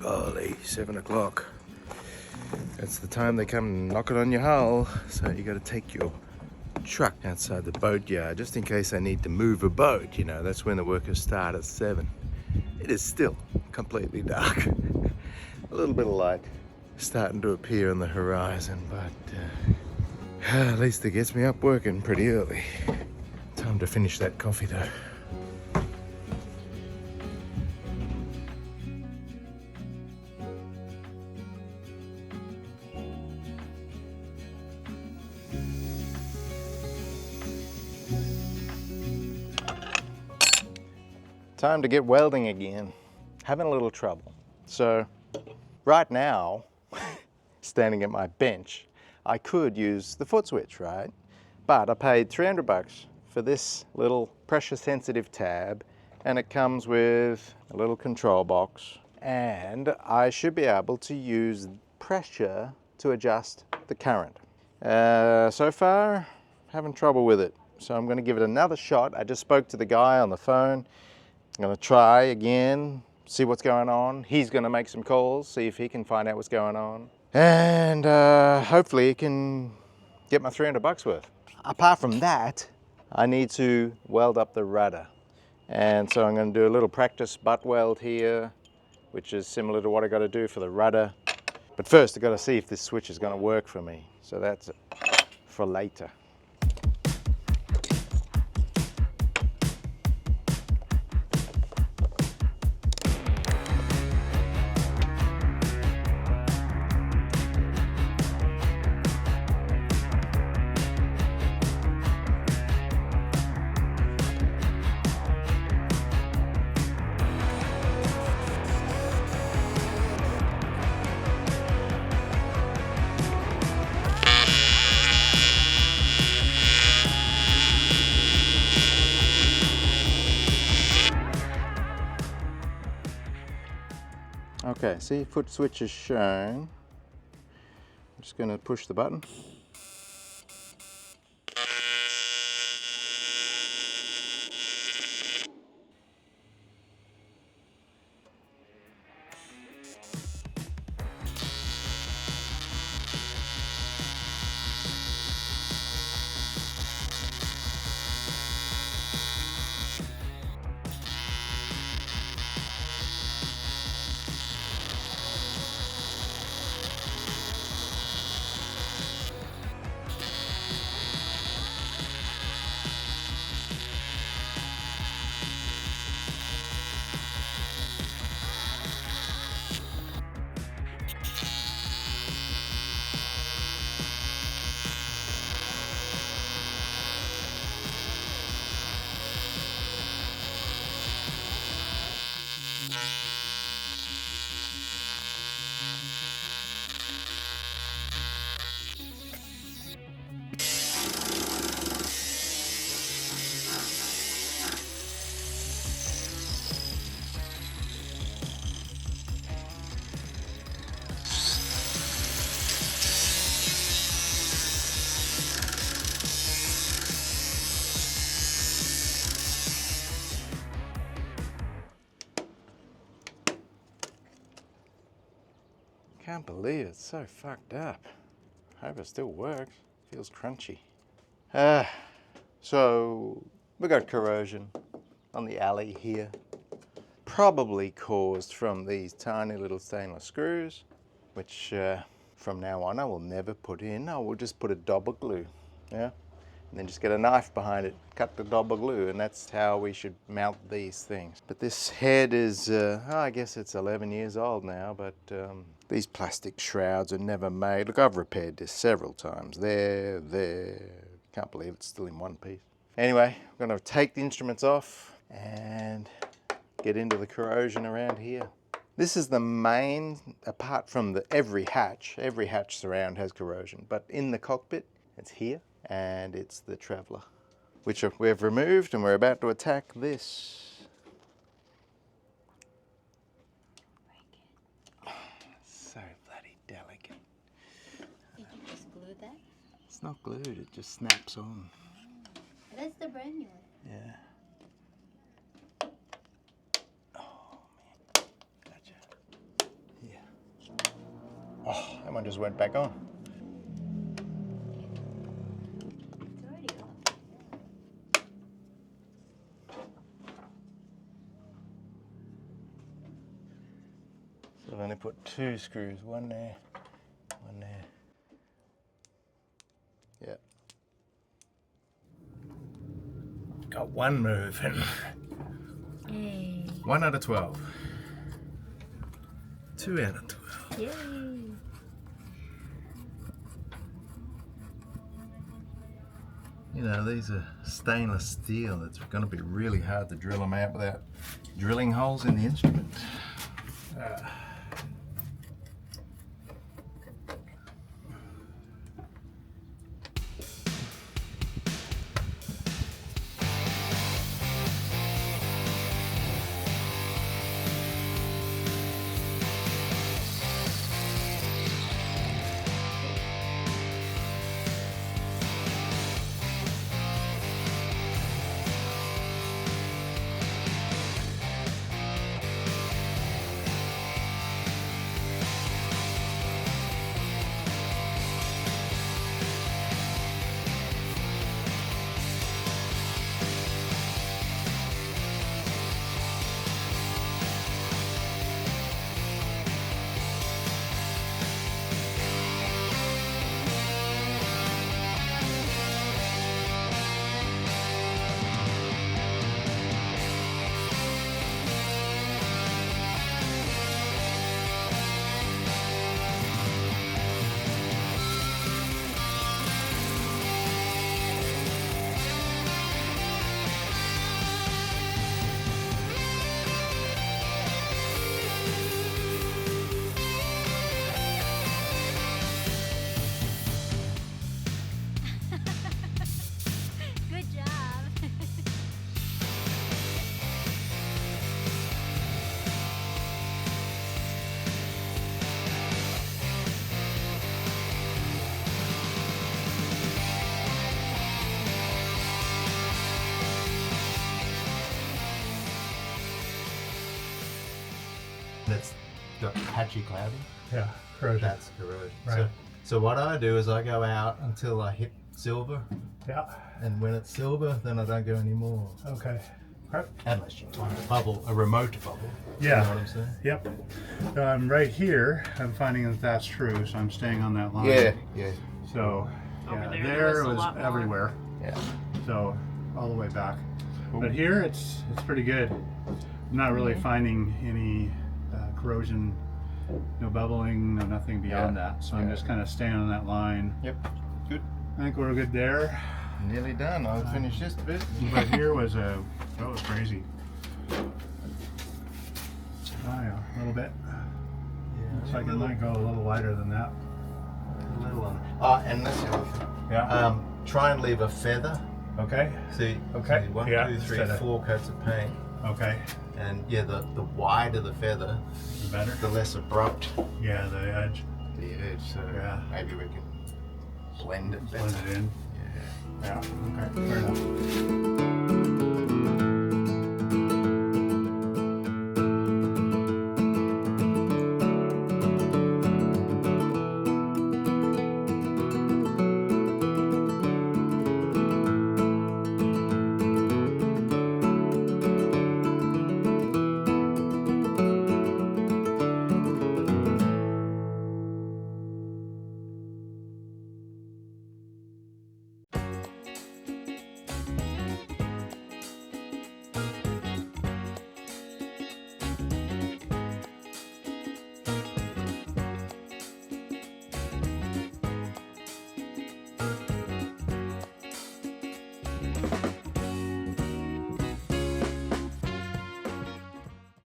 Holy, 7 o'clock. That's the time they come knocking on your hull. So you got to take your truck outside the boatyard just in case they need to move a boat. You know, that's when the workers start at 7. It is still completely dark. A little bit of light starting to appear on the horizon, but at least it gets me up working pretty early. Time to finish that coffee though. Time to get welding again. Having a little trouble. So right now, standing at my bench, I could use the foot switch, right? But I paid $300 for this little pressure sensitive tab, and it comes with a little control box, and I should be able to use pressure to adjust the current. So far, having trouble with it. So I'm going to give it another shot. I just spoke to the guy on the phone. I'm going to try again, see what's going on. He's going to make some calls, see if he can find out what's going on. And hopefully he can get my $300 worth. Apart from that, I need to weld up the rudder. And so I'm going to do a little practice butt weld here, which is similar to what I got to do for the rudder. But first I've got to see if this switch is going to work for me. So that's for later. Okay, see, foot switch is shown. I'm just going to push the button. Can't believe it's so fucked up. Hope it still works. Feels crunchy. So we got corrosion on the alley here. Probably caused from these tiny little stainless screws, which from now on I will never put in. I will just put a double glue, yeah? And then just get a knife behind it, cut the double glue, and that's how we should mount these things. But this head is, I guess it's 11 years old now, but these plastic shrouds are never made. Look, I've repaired this several times. There. Can't believe it's still in one piece. Anyway, I'm gonna take the instruments off and get into the corrosion around here. This is the main, apart from every hatch surround has corrosion, but in the cockpit, it's here. And it's the Traveller, which we've removed, and we're about to attack this. So bloody delicate. Did you just glue that? It's not glued, it just snaps on. That's the brand new one. Yeah. Oh. Mine just went back on. It's already off. So I've only put 2 screws, one there, one there. Yep. Got one moving. Yay. 1 out of 12. 2 out of 12. Yay. You know, these are stainless steel. It's going to be really hard to drill them out without drilling holes in the instrument. Good job. That's got patchy cloudy. Yeah, corrosion. That's corrosion. Right. So what I do is I go out until I hit silver, Yeah. and when it's silver, then I don't go anymore. Okay. Right. Unless you find a bubble, a remote bubble. Yeah. You know what I'm saying? Yep. So I'm right here. I'm finding that that's true, so I'm staying on that line. Yeah. So, Over yeah, there, there there was it a was lot more. everywhere. Yeah. So, all the way back. Cool. But here, it's pretty good. I'm not really finding any corrosion, no bubbling, no nothing beyond Yeah. that. So I'm Yeah. just kind of staying on that line. Yep. Good. I think we're good there. Nearly done. I'll finish this bit. But here was that was crazy. Oh yeah, a little bit. Looks like it might go a little wider than that. A little one. Oh, and that's the other thing. Yeah. Try and leave a feather. Okay. See, Okay. see, 1, Yeah, 2, 3, instead of- 4 coats of paint. Okay. And yeah, the wider the feather, The better. the less abrupt Yeah, the edge. the edge. So Yeah. maybe we can blend it better. Blend it in. Yeah. Yeah. Okay. Fair enough.